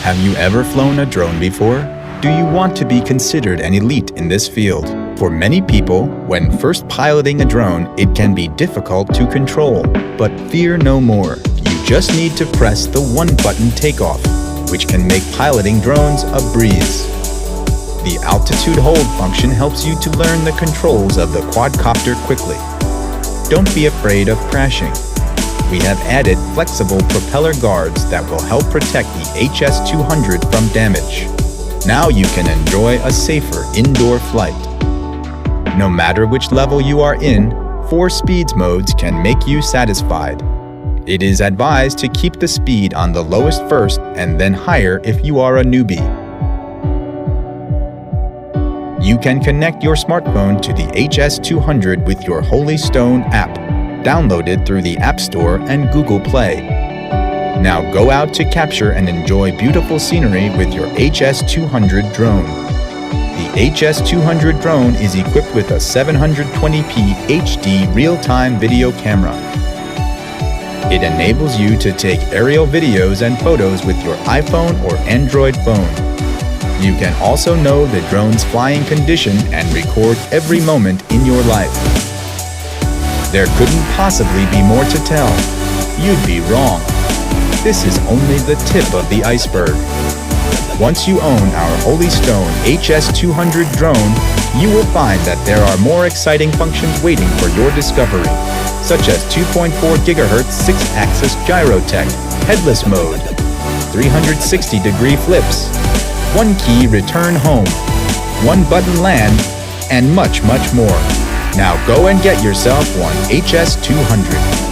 Have you ever flown a drone before? Do you want to be considered an elite in this field? For many people, when first piloting a drone, it can be difficult to control. But fear no more. You just need to press the one-button takeoff, which can make piloting drones a breeze. The altitude hold function helps you to learn the controls of the quadcopter quickly. Don't be afraid of crashing. We have added flexible propeller guards that will help protect the HS200 from damage. Now you can enjoy a safer indoor flight. No matter which level you are in, 4 speeds modes can make you satisfied. It is advised to keep the speed on the lowest first and then higher if you are a newbie. You can connect your smartphone to the HS200 with your Holy Stone app, downloaded through the App Store and Google Play. Now go out to capture and enjoy beautiful scenery with your HS200 drone. The HS200 drone is equipped with a 720p HD real-time video camera. It enables you to take aerial videos and photos with your iPhone or Android phone. You can also know the drone's flying condition and record every moment in your life. There couldn't possibly be more to tell. You'd be wrong. This is only the tip of the iceberg. Once you own our Holy Stone HS200 drone, you will find that there are more exciting functions waiting for your discovery, such as 2.4 GHz 6-axis gyrotech, headless mode, 360-degree flips, one-key return home, one-button land, and much, much more. Now go and get yourself one HS200.